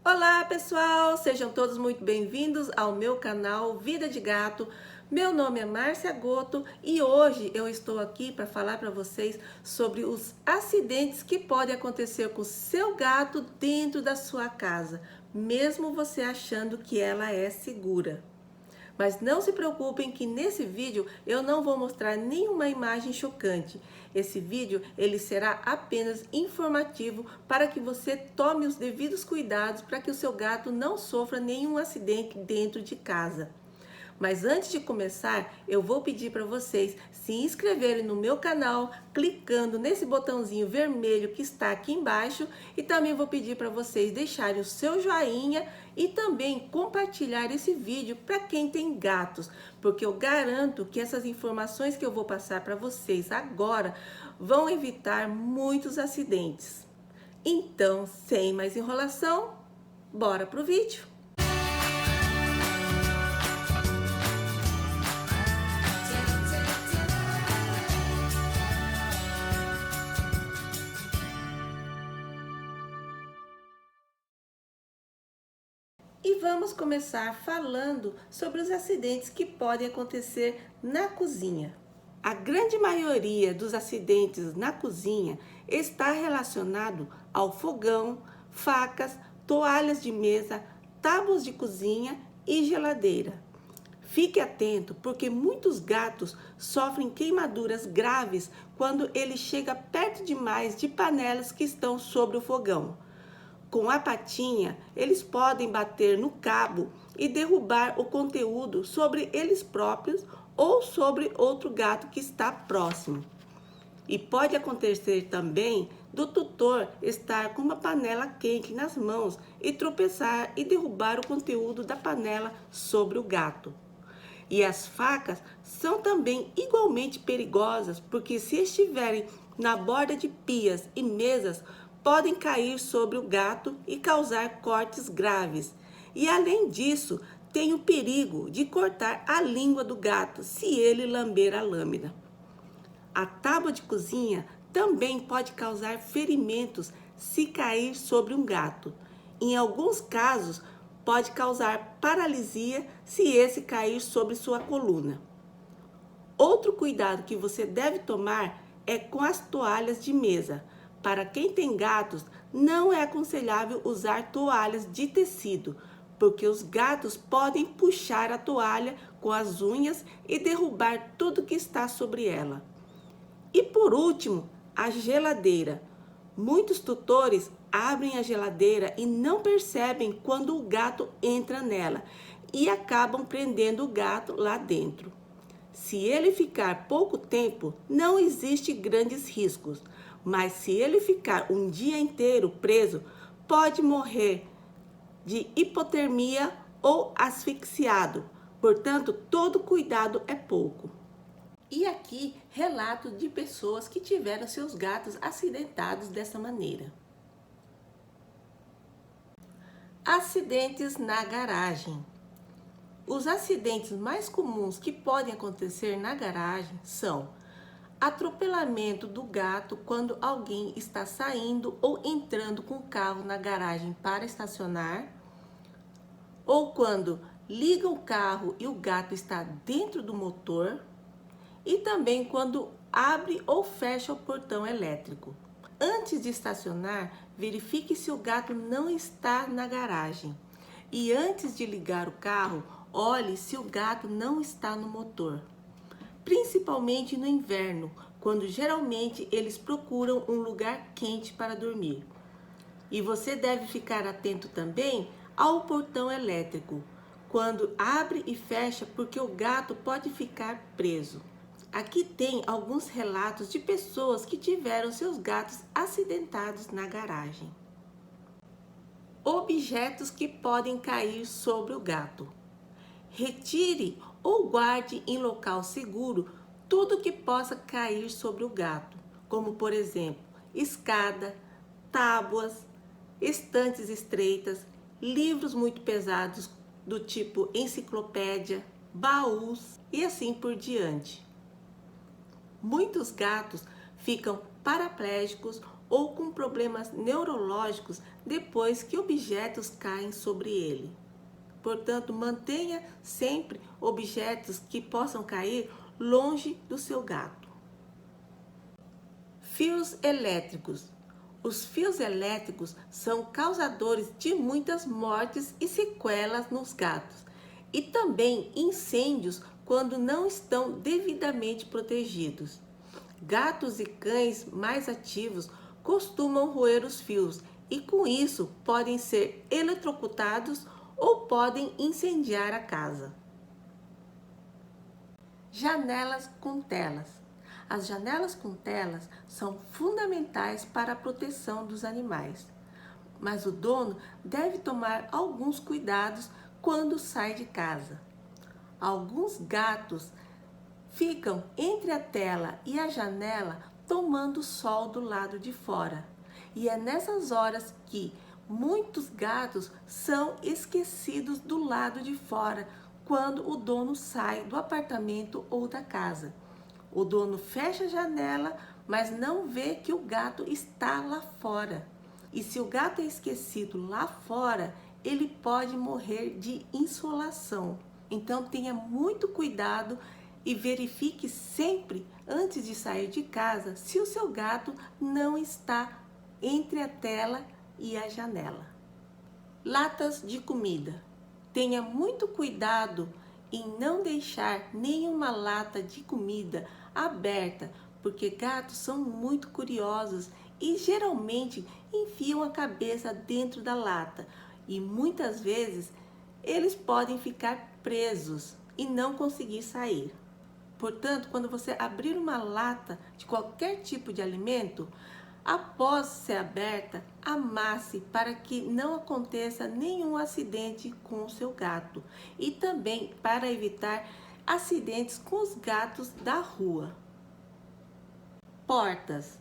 Olá pessoal, sejam todos muito bem-vindos ao meu canal Vida de Gato. Meu nome é Márcia Goto e hoje eu estou aqui para falar para vocês sobre os acidentes que podem acontecer com o seu gato dentro da sua casa, mesmo você achando que ela é segura. Mas não se preocupem que nesse vídeo eu não vou mostrar nenhuma imagem chocante. Esse vídeo ele será apenas informativo para que você tome os devidos cuidados para que o seu gato não sofra nenhum acidente dentro de casa. Mas antes de começar, eu vou pedir para vocês se inscreverem no meu canal, clicando nesse botãozinho vermelho que está aqui embaixo, e também vou pedir para vocês deixarem o seu joinha e também compartilhar esse vídeo para quem tem gatos, porque eu garanto que essas informações que eu vou passar para vocês agora vão evitar muitos acidentes. Então, sem mais enrolação, bora pro vídeo! E vamos começar falando sobre os acidentes que podem acontecer na cozinha. A grande maioria dos acidentes na cozinha está relacionado ao fogão, facas, toalhas de mesa, tábuas de cozinha e geladeira. Fique atento porque muitos gatos sofrem queimaduras graves quando ele chega perto demais de panelas que estão sobre o fogão. Com a patinha, eles podem bater no cabo e derrubar o conteúdo sobre eles próprios ou sobre outro gato que está próximo. E pode acontecer também do tutor estar com uma panela quente nas mãos e tropeçar e derrubar o conteúdo da panela sobre o gato. E as facas são também igualmente perigosas, porque se estiverem na borda de pias e mesas, podem cair sobre o gato e causar cortes graves. E além disso, tem o perigo de cortar a língua do gato se ele lamber a lâmina. A tábua de cozinha também pode causar ferimentos se cair sobre um gato. Em alguns casos, pode causar paralisia se esse cair sobre sua coluna. Outro cuidado que você deve tomar é com as toalhas de mesa. Para quem tem gatos, não é aconselhável usar toalhas de tecido, porque os gatos podem puxar a toalha com as unhas e derrubar tudo que está sobre ela. E por último, a geladeira. Muitos tutores abrem a geladeira e não percebem quando o gato entra nela e acabam prendendo o gato lá dentro. Se ele ficar pouco tempo, não existe grandes riscos, mas se ele ficar um dia inteiro preso, pode morrer de hipotermia ou asfixiado. Portanto, todo cuidado é pouco. E aqui, relato de pessoas que tiveram seus gatos acidentados dessa maneira. Acidentes na garagem. Os acidentes mais comuns que podem acontecer na garagem são atropelamento do gato quando alguém está saindo ou entrando com o carro na garagem para estacionar, ou quando liga o carro e o gato está dentro do motor, e também quando abre ou fecha o portão elétrico. Antes de estacionar, verifique se o gato não está na garagem. E antes de ligar o carro, olhe se o gato não está no motor. Principalmente no inverno, quando geralmente eles procuram um lugar quente para dormir. E você deve ficar atento também ao portão elétrico, quando abre e fecha, porque o gato pode ficar preso. Aqui tem alguns relatos de pessoas que tiveram seus gatos acidentados na garagem. Objetos que podem cair sobre o gato. Retire ou guarde em local seguro tudo que possa cair sobre o gato, como por exemplo, escada, tábuas, estantes estreitas, livros muito pesados do tipo enciclopédia, baús e assim por diante. Muitos gatos ficam paraplégicos ou com problemas neurológicos depois que objetos caem sobre ele. Portanto, mantenha sempre objetos que possam cair longe do seu gato. Fios elétricos. Os fios elétricos são causadores de muitas mortes e sequelas nos gatos, e também incêndios quando não estão devidamente protegidos. Gatos e cães mais ativos costumam roer os fios e com isso podem ser eletrocutados ou podem incendiar a casa. Janelas com telas. As janelas com telas são fundamentais para a proteção dos animais, mas o dono deve tomar alguns cuidados quando sai de casa. Alguns gatos ficam entre a tela e a janela tomando sol do lado de fora, e é nessas horas que muitos gatos são esquecidos do lado de fora quando o dono sai do apartamento ou da casa. O dono fecha a janela, mas não vê que o gato está lá fora. E se o gato é esquecido lá fora, ele pode morrer de insolação. Então tenha muito cuidado e verifique sempre, antes de sair de casa, se o seu gato não está entre a tela e a janela. Latas de comida. Tenha muito cuidado em não deixar nenhuma lata de comida aberta, porque gatos são muito curiosos e geralmente enfiam a cabeça dentro da lata e muitas vezes eles podem ficar presos e não conseguir sair. Portanto, quando você abrir uma lata de qualquer tipo de alimento, após ser aberta, amasse para que não aconteça nenhum acidente com o seu gato e também para evitar acidentes com os gatos da rua. Portas.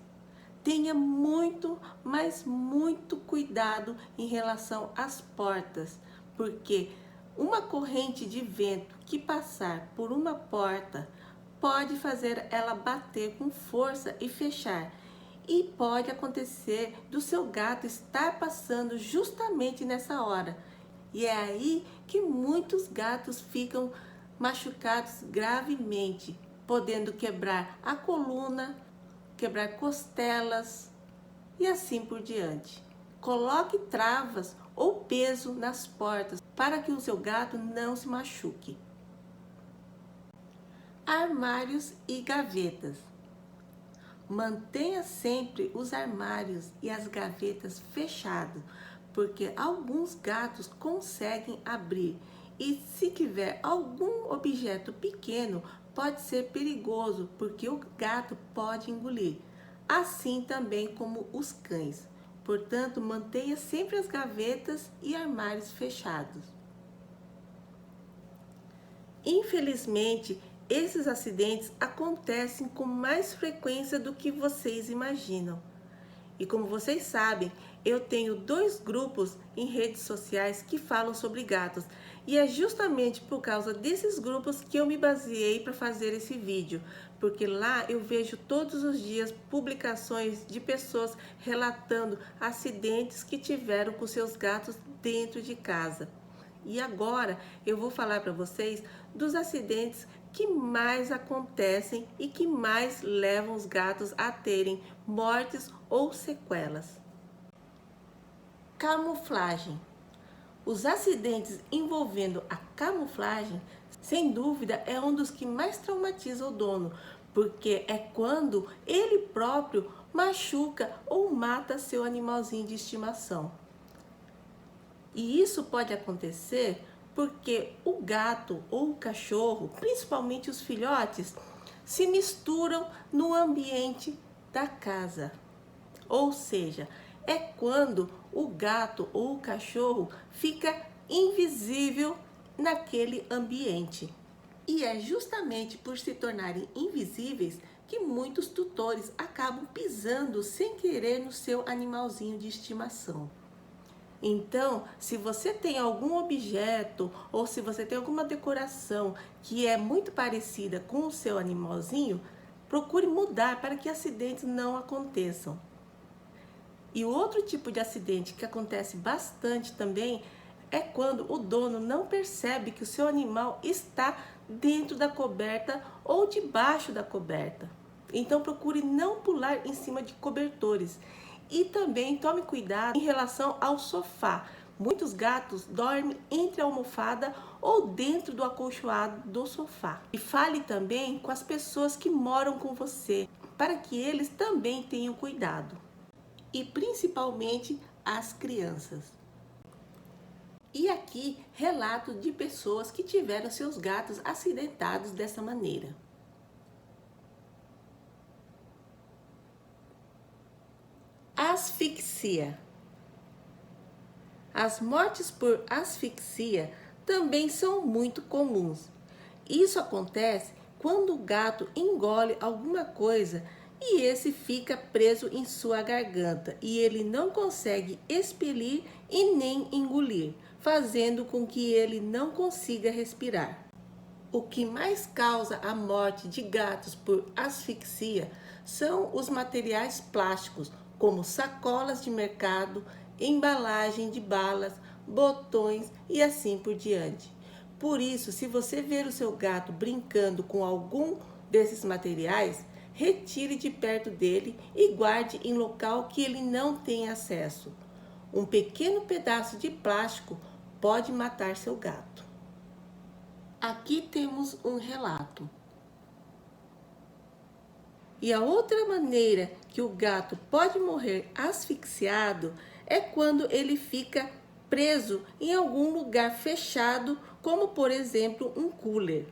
Tenha muito, mas muito cuidado em relação às portas, porque uma corrente de vento que passar por uma porta pode fazer ela bater com força e fechar. E pode acontecer do seu gato estar passando justamente nessa hora. E é aí que muitos gatos ficam machucados gravemente, podendo quebrar a coluna, quebrar costelas e assim por diante. Coloque travas ou peso nas portas para que o seu gato não se machuque. Armários e gavetas. Mantenha sempre os armários e as gavetas fechados, porque alguns gatos conseguem abrir e se tiver algum objeto pequeno pode ser perigoso, porque o gato pode engolir, assim também como os cães. Portanto, mantenha sempre as gavetas e armários fechados. Infelizmente, esses acidentes acontecem com mais frequência do que vocês imaginam. E como vocês sabem, eu tenho 2 grupos em redes sociais que falam sobre gatos. E é justamente por causa desses grupos que eu me baseei para fazer esse vídeo. Porque lá eu vejo todos os dias publicações de pessoas relatando acidentes que tiveram com seus gatos dentro de casa. E agora eu vou falar para vocês dos acidentes que mais acontecem e que mais levam os gatos a terem mortes ou sequelas. Camuflagem. Os acidentes envolvendo a camuflagem, sem dúvida, é um dos que mais traumatiza o dono, porque é quando ele próprio machuca ou mata seu animalzinho de estimação. E isso pode acontecer porque o gato ou o cachorro, principalmente os filhotes, se misturam no ambiente da casa. Ou seja, é quando o gato ou o cachorro fica invisível naquele ambiente. E é justamente por se tornarem invisíveis que muitos tutores acabam pisando sem querer no seu animalzinho de estimação. Então, se você tem algum objeto ou se você tem alguma decoração que é muito parecida com o seu animalzinho, procure mudar para que acidentes não aconteçam. E o outro tipo de acidente que acontece bastante também é quando o dono não percebe que o seu animal está dentro da coberta ou debaixo da coberta. Então procure não pular em cima de cobertores. E também tome cuidado em relação ao sofá. Muitos gatos dormem entre a almofada ou dentro do acolchoado do sofá. E fale também com as pessoas que moram com você, para que eles também tenham cuidado. E principalmente as crianças. E aqui, relato de pessoas que tiveram seus gatos acidentados dessa maneira. Asfixia. As mortes por asfixia também são muito comuns. Isso acontece quando o gato engole alguma coisa e esse fica preso em sua garganta e ele não consegue expelir e nem engolir, fazendo com que ele não consiga respirar. O que mais causa a morte de gatos por asfixia são os materiais plásticos, como sacolas de mercado, embalagem de balas, botões e assim por diante. Por isso, se você ver o seu gato brincando com algum desses materiais, retire de perto dele e guarde em local que ele não tenha acesso. Um pequeno pedaço de plástico pode matar seu gato. Aqui temos um relato. E a outra maneira que o gato pode morrer asfixiado é quando ele fica preso em algum lugar fechado, como por exemplo um cooler.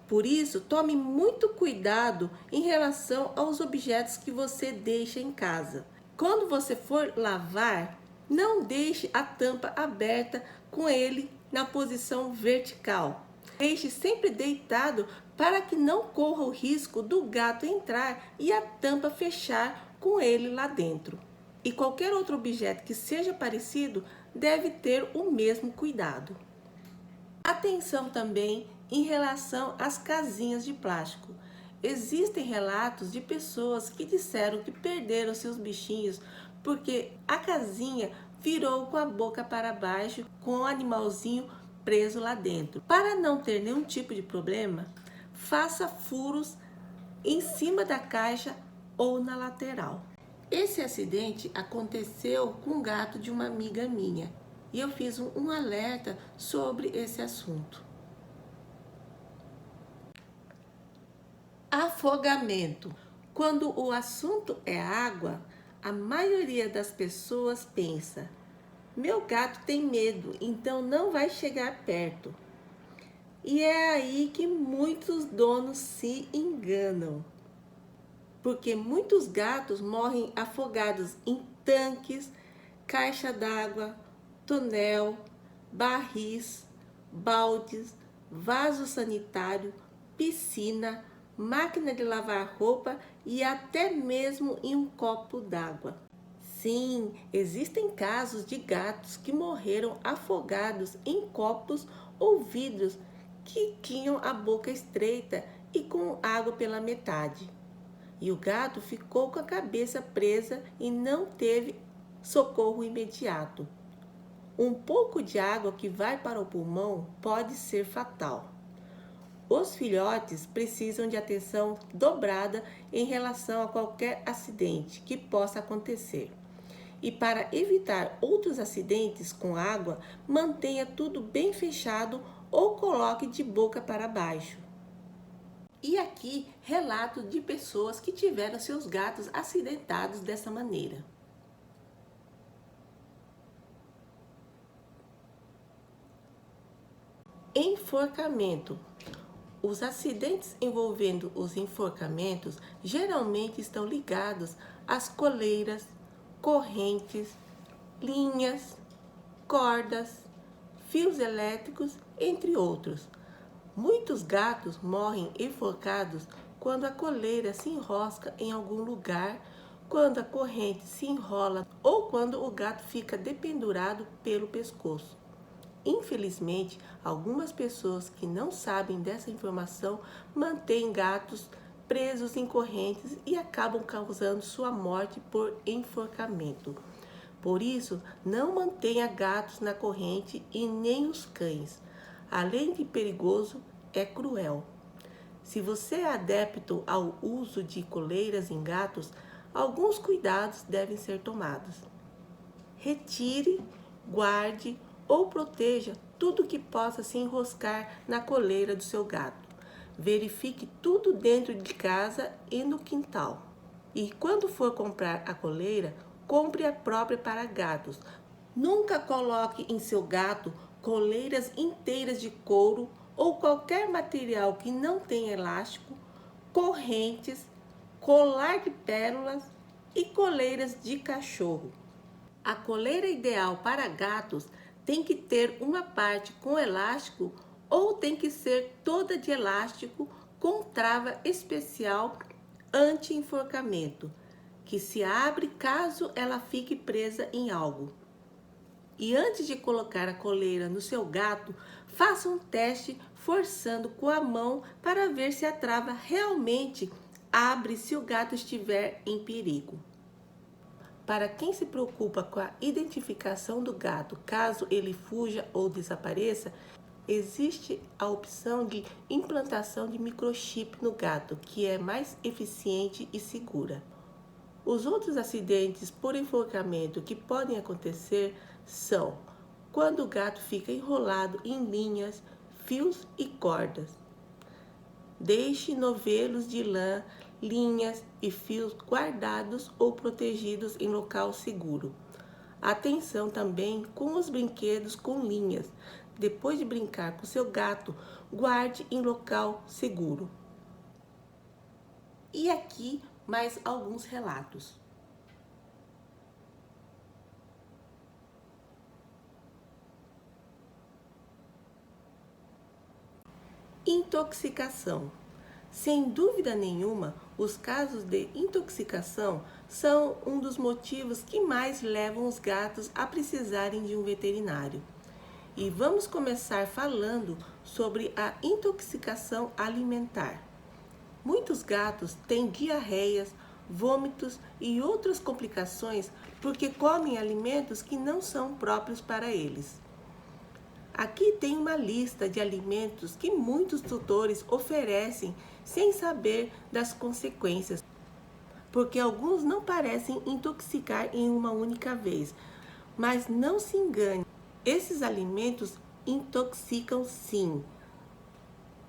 Por isso, tome muito cuidado em relação aos objetos que você deixa em casa. Quando você for lavar, não deixe a tampa aberta com ele na posição vertical. Deixe sempre deitado para que não corra o risco do gato entrar e a tampa fechar com ele lá dentro. E qualquer outro objeto que seja parecido deve ter o mesmo cuidado. Atenção também em relação às casinhas de plástico. Existem relatos de pessoas que disseram que perderam seus bichinhos porque a casinha virou com a boca para baixo com o animalzinho preso lá dentro. Para não ter nenhum tipo de problema, faça furos em cima da caixa ou na lateral. Esse acidente aconteceu com o gato de uma amiga minha e eu fiz um alerta sobre esse assunto. Afogamento. Quando o assunto é água, a maioria das pessoas pensa: meu gato tem medo, então não vai chegar perto. E é aí que muitos donos se enganam. Porque muitos gatos morrem afogados em tanques, caixa d'água, tonel, barris, baldes, vaso sanitário, piscina, máquina de lavar roupa e até mesmo em um copo d'água. Sim, existem casos de gatos que morreram afogados em copos ou vidros que tinham a boca estreita e com água pela metade. E o gato ficou com a cabeça presa e não teve socorro imediato. Um pouco de água que vai para o pulmão pode ser fatal. Os filhotes precisam de atenção dobrada em relação a qualquer acidente que possa acontecer. E para evitar outros acidentes com água, mantenha tudo bem fechado ou coloque de boca para baixo. E aqui, relato de pessoas que tiveram seus gatos acidentados dessa maneira. Enforcamento. Os acidentes envolvendo os enforcamentos geralmente estão ligados às coleiras, correntes, linhas, cordas, fios elétricos, entre outros. Muitos gatos morrem enforcados quando a coleira se enrosca em algum lugar, quando a corrente se enrola ou quando o gato fica dependurado pelo pescoço. Infelizmente, algumas pessoas que não sabem dessa informação mantêm gatos presos em correntes e acabam causando sua morte por enforcamento. Por isso, não mantenha gatos na corrente e nem os cães. Além de perigoso, é cruel. Se você é adepto ao uso de coleiras em gatos, alguns cuidados devem ser tomados. Retire, guarde ou proteja tudo que possa se enroscar na coleira do seu gato. Verifique tudo dentro de casa e no quintal. E quando for comprar a coleira, compre a própria para gatos. Nunca coloque em seu gato coleiras inteiras de couro ou qualquer material que não tenha elástico, correntes, colar de pérolas e coleiras de cachorro. A coleira ideal para gatos tem que ter uma parte com elástico ou tem que ser toda de elástico com trava especial anti-enforcamento, que se abre caso ela fique presa em algo. E antes de colocar a coleira no seu gato, faça um teste forçando com a mão para ver se a trava realmente abre se o gato estiver em perigo. Para quem se preocupa com a identificação do gato caso ele fuja ou desapareça, existe a opção de implantação de microchip no gato, que é mais eficiente e segura. Os outros acidentes por enforcamento que podem acontecer são quando o gato fica enrolado em linhas, fios e cordas. Deixe novelos de lã, linhas e fios guardados ou protegidos em local seguro. Atenção também com os brinquedos com linhas. Depois de brincar com seu gato, guarde em local seguro. E aqui mais alguns relatos. Intoxicação. Sem dúvida nenhuma, os casos de intoxicação são um dos motivos que mais levam os gatos a precisarem de um veterinário. E vamos começar falando sobre a intoxicação alimentar. Muitos gatos têm diarreias, vômitos e outras complicações porque comem alimentos que não são próprios para eles. Aqui tem uma lista de alimentos que muitos tutores oferecem sem saber das consequências, porque alguns não parecem intoxicar em uma única vez. Mas não se engane, esses alimentos intoxicam sim.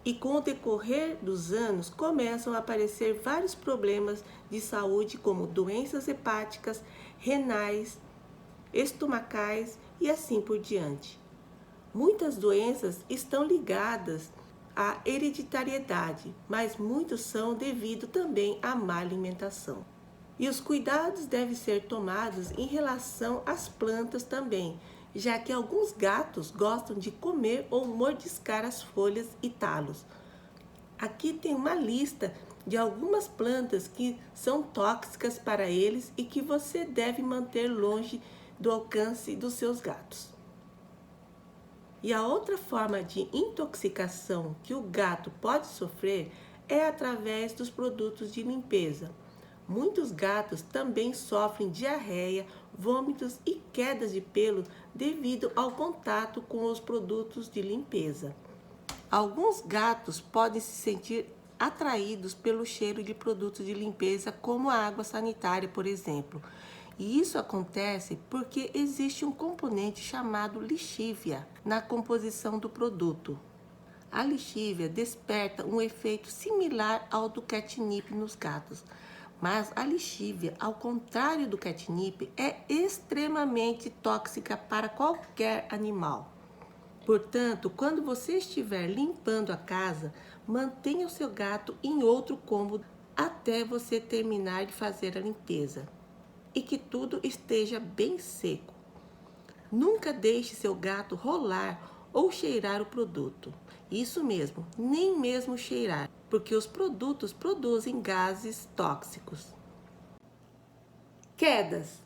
E com o decorrer dos anos começam a aparecer vários problemas de saúde, como doenças hepáticas, renais, estomacais e assim por diante. Muitas doenças estão ligadas à hereditariedade, mas muitos são devido também à má alimentação. E os cuidados devem ser tomados em relação às plantas também, já que alguns gatos gostam de comer ou mordiscar as folhas e talos. Aqui tem uma lista de algumas plantas que são tóxicas para eles e que você deve manter longe do alcance dos seus gatos. E a outra forma de intoxicação que o gato pode sofrer é através dos produtos de limpeza. Muitos gatos também sofrem diarreia, vômitos e quedas de pelo devido ao contato com os produtos de limpeza. Alguns gatos podem se sentir atraídos pelo cheiro de produtos de limpeza, como a água sanitária, por exemplo. E isso acontece porque existe um componente chamado lixívia na composição do produto. A lixívia desperta um efeito similar ao do catnip nos gatos, mas a lixívia, ao contrário do catnip, é extremamente tóxica para qualquer animal. Portanto, quando você estiver limpando a casa, mantenha o seu gato em outro cômodo até você terminar de fazer a limpeza. E que tudo esteja bem seco. Nunca deixe seu gato rolar ou cheirar o produto. Isso mesmo, nem mesmo cheirar, porque os produtos produzem gases tóxicos. Quedas.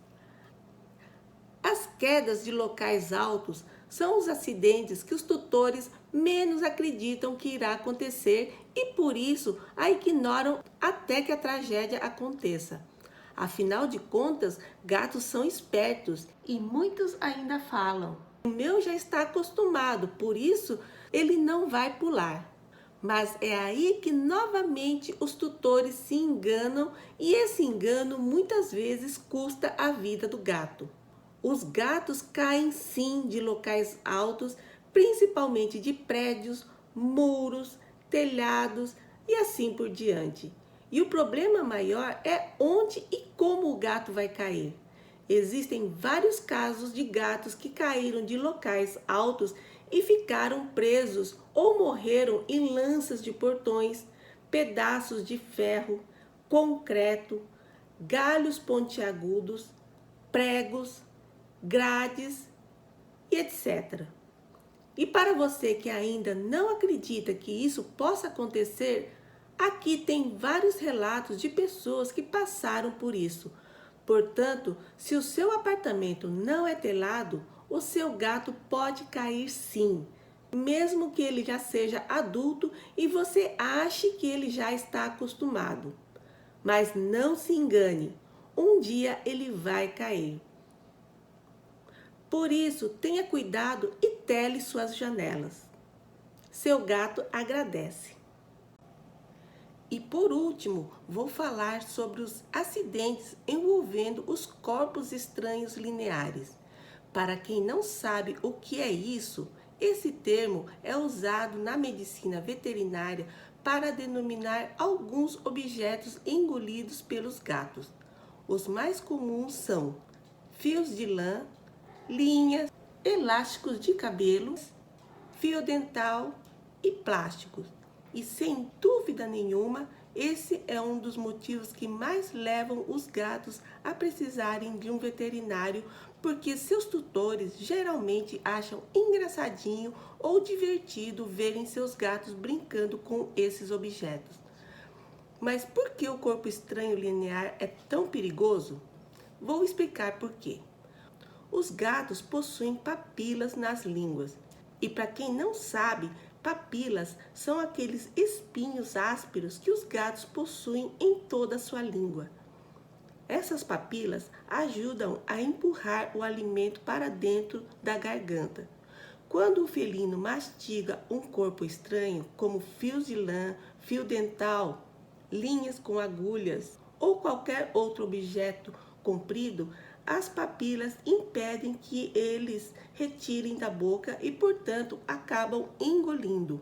As quedas de locais altos são os acidentes que os tutores menos acreditam que irá acontecer e por isso a ignoram até que a tragédia aconteça. Afinal de contas, gatos são espertos e muitos ainda falam. O meu já está acostumado, por isso ele não vai pular. Mas é aí que novamente os tutores se enganam e esse engano muitas vezes custa a vida do gato. Os gatos caem sim de locais altos, principalmente de prédios, muros, telhados e assim por diante. E o problema maior é onde e como o gato vai cair. Existem vários casos de gatos que caíram de locais altos e ficaram presos ou morreram em lanças de portões, pedaços de ferro, concreto, galhos pontiagudos, pregos, grades e etc. E para você que ainda não acredita que isso possa acontecer, aqui tem vários relatos de pessoas que passaram por isso. Portanto, se o seu apartamento não é telado, o seu gato pode cair sim, mesmo que ele já seja adulto e você ache que ele já está acostumado. Mas não se engane, um dia ele vai cair. Por isso, tenha cuidado e tele suas janelas. Seu gato agradece. E por último, vou falar sobre os acidentes envolvendo os corpos estranhos lineares. Para quem não sabe o que é isso, esse termo é usado na medicina veterinária para denominar alguns objetos engolidos pelos gatos. Os mais comuns são fios de lã, linhas, elásticos de cabelo, fio dental e plásticos. E sem dúvida nenhuma, esse é um dos motivos que mais levam os gatos a precisarem de um veterinário, porque seus tutores geralmente acham engraçadinho ou divertido verem seus gatos brincando com esses objetos. Mas por que o corpo estranho linear é tão perigoso? Vou explicar por quê. Os gatos possuem papilas nas línguas. E para quem não sabe, papilas são aqueles espinhos ásperos que os gatos possuem em toda a sua língua. Essas papilas ajudam a empurrar o alimento para dentro da garganta. Quando o felino mastiga um corpo estranho, como fios de lã, fio dental, linhas com agulhas ou qualquer outro objeto comprido, as papilas impedem que eles retirem da boca e, portanto, acabam engolindo.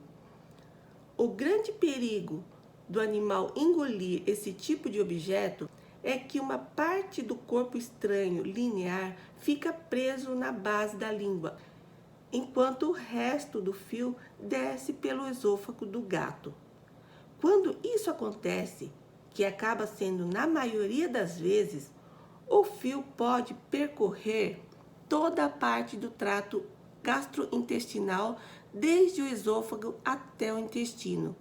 O grande perigo do animal engolir esse tipo de objeto é que uma parte do corpo estranho linear fica preso na base da língua, enquanto o resto do fio desce pelo esôfago do gato. Quando isso acontece, que acaba sendo na maioria das vezes, o fio pode percorrer toda a parte do trato gastrointestinal, desde o esôfago até o intestino,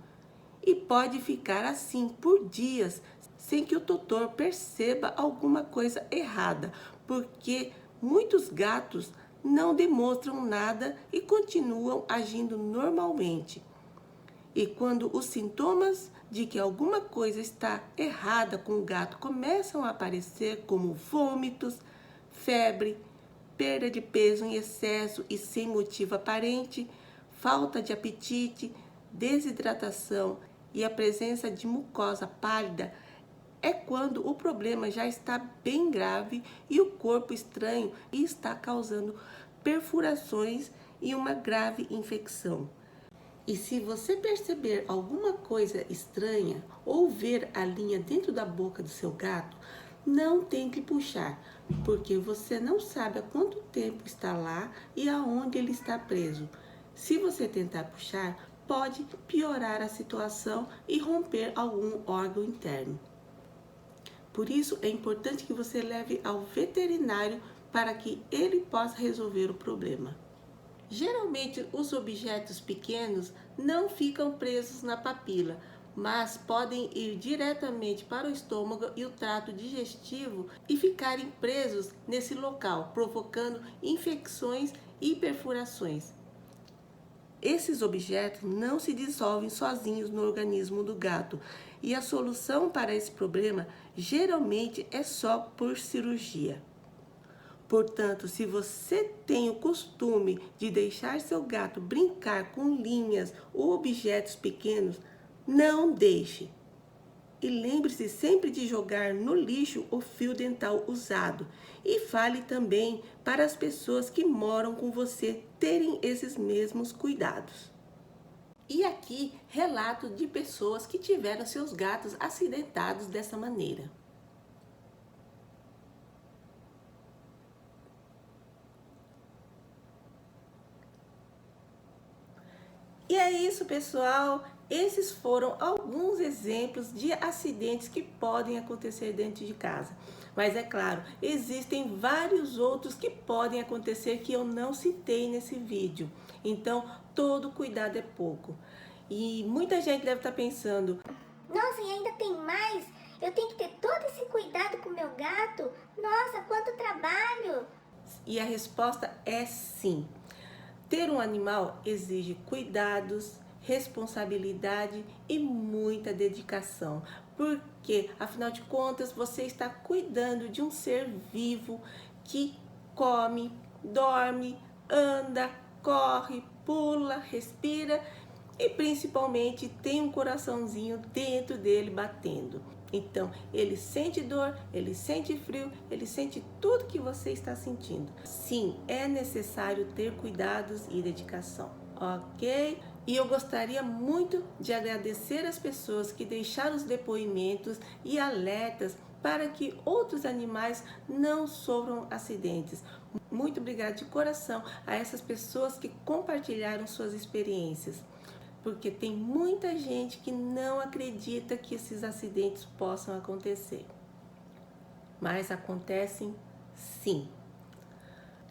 e pode ficar assim por dias, sem que o tutor perceba alguma coisa errada, porque muitos gatos não demonstram nada e continuam agindo normalmente. E quando os sintomas de que alguma coisa está errada com o gato começam a aparecer, como vômitos, febre, perda de peso em excesso e sem motivo aparente, falta de apetite, desidratação e a presença de mucosa pálida, é quando o problema já está bem grave e o corpo estranho está causando perfurações e uma grave infecção. E se você perceber alguma coisa estranha ou ver a linha dentro da boca do seu gato, não tente puxar, porque você não sabe há quanto tempo está lá e aonde ele está preso. Se você tentar puxar, pode piorar a situação e romper algum órgão interno. Por isso, é importante que você leve ao veterinário para que ele possa resolver o problema. Geralmente, os objetos pequenos não ficam presos na papila, mas podem ir diretamente para o estômago e o trato digestivo e ficarem presos nesse local, provocando infecções e perfurações. Esses objetos não se dissolvem sozinhos no organismo do gato e a solução para esse problema geralmente é só por cirurgia. Portanto, se você tem o costume de deixar seu gato brincar com linhas ou objetos pequenos, não deixe. E lembre-se sempre de jogar no lixo o fio dental usado. E fale também para as pessoas que moram com você terem esses mesmos cuidados. E aqui, relato de pessoas que tiveram seus gatos acidentados dessa maneira. E é isso, pessoal. Esses foram alguns exemplos de acidentes que podem acontecer dentro de casa. Mas é claro, existem vários outros que podem acontecer que eu não citei nesse vídeo. Então, todo cuidado é pouco. E muita gente deve estar pensando: nossa, e ainda tem mais? Eu tenho que ter todo esse cuidado com o meu gato? Nossa, quanto trabalho! E a resposta é sim. Ter um animal exige cuidados, responsabilidade e muita dedicação, porque afinal de contas você está cuidando de um ser vivo que come, dorme, anda, corre, pula, respira e principalmente tem um coraçãozinho dentro dele batendo. Então, ele sente dor, ele sente frio, ele sente tudo que você está sentindo. Sim, é necessário ter cuidados e dedicação, ok? E eu gostaria muito de agradecer as pessoas que deixaram os depoimentos e alertas para que outros animais não sofram acidentes. Muito obrigada de coração a essas pessoas que compartilharam suas experiências. Porque tem muita gente que não acredita que esses acidentes possam acontecer. Mas acontecem sim.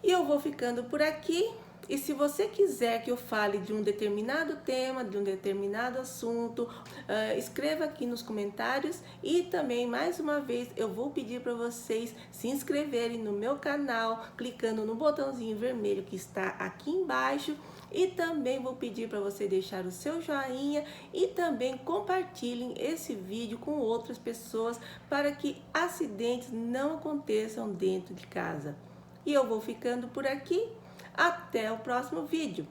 E eu vou ficando por aqui. E se você quiser que eu fale de um determinado tema, de um determinado assunto, escreva aqui nos comentários. E também, mais uma vez, eu vou pedir para vocês se inscreverem no meu canal, clicando no botãozinho vermelho que está aqui embaixo. E também vou pedir para você deixar o seu joinha e também compartilhem esse vídeo com outras pessoas para que acidentes não aconteçam dentro de casa. E eu vou ficando por aqui. Até o próximo vídeo.